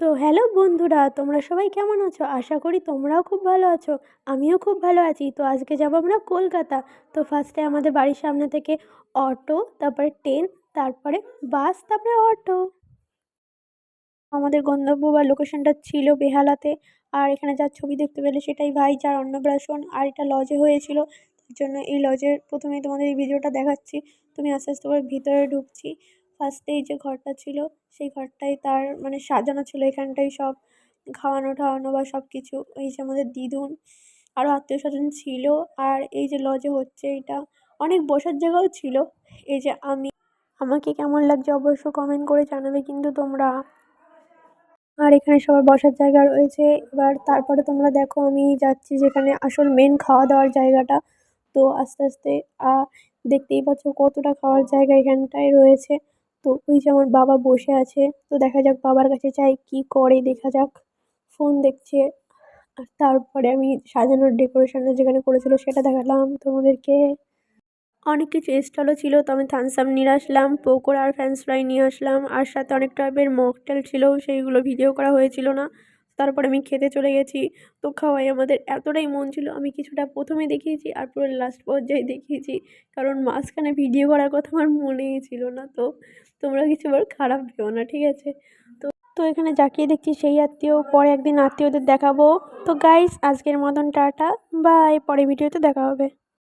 তো হ্যালো বন্ধুরা, তোমরা সবাই কেমন আছো? আশা করি তোমরাও খুব ভালো আছো। আমিও খুব ভালো আছি। তো আজকে যাবো আমরা কলকাতা। তো ফার্স্টে আমাদের বাড়ির সামনে থেকে অটো, তারপরে ট্রেন, তারপরে বাস, তারপরে অটো। আমাদের গন্তব্য বা লোকেশনটা ছিল বেহালাতে। আর এখানে যার ছবি দেখতে পেলে সেটাই ভাইজার অন্নপ্রাশন। আর এটা লজে হয়েছিল, তার জন্য এই লজের প্রথমেই তোমাদের এই ভিডিওটা দেখাচ্ছি। তুমি আস্তে আস্তে করে ভিতরে ঢুকছি। ফার্স্টে এই যে ঘরটা ছিল, সেই ঘরটাই তার মানে সাজানো ছিল। এখানটাই সব খাওয়ানো ঠাওয়ানো বা সব কিছু। এই যে আমাদের দিদুন, আরও আত্মীয় স্বজন ছিল। আর এই যে লজে হচ্ছে এটা, অনেক বসার জায়গাও ছিল। এই যে আমাকে কেমন লাগছে অবশ্য কমেন্ট করে জানাবে কিন্তু তোমরা। আর এখানে সবার বসার জায়গা রয়েছে। এবার তারপরে তোমরা দেখো আমি যাচ্ছি যেখানে আসল মেন খাওয়া দাওয়ার জায়গাটা। তো আস্তে আস্তে দেখতেই পাচ্ছ কতটা খাওয়ার জায়গা এখানটায় রয়েছে। তো ওই যে আমার বাবা বসে আছে, তো দেখা যাক বাবার কাছে যাই, কি করে দেখা যাক। ফোন দেখছে। আর তারপরে আমি সাজানোর ডেকোরেশনটা যেখানে করেছিল সেটা দেখালাম তোমাদেরকে। অনেক কিছু স্টলও ছিল, তো আমি থামস আপ নিয়ে আসলাম, পকোড়া আর ফ্রেঞ্চ ফ্রাই নিয়ে আসলাম। আর সাথে অনেক টাইপের মকটেল ছিল, সেইগুলো ভিডিও করা হয়েছিল না। তারপরে আমি খেতে চলে গেছি। তো খাওয়াই আমাদের এতটাই মন ছিল, আমি কিছুটা প্রথমে দেখিয়েছি আর পুরো লাস্ট পর্যায়ে দেখিয়েছি। কারণ মাঝখানে ভিডিও করার কথা আমার মনেই ছিল না। তো তোমরা কিছু আবার খারাপ ভেবো না, ঠিক আছে? তো তো এখানে যাকিয়ে দেখছি সেই আত্মীয়, পরে একদিন আত্মীয়দের দেখাবো। তো গাইস, আজকের মতন টাটা, বাই, পরে ভিডিওতে দেখা হবে।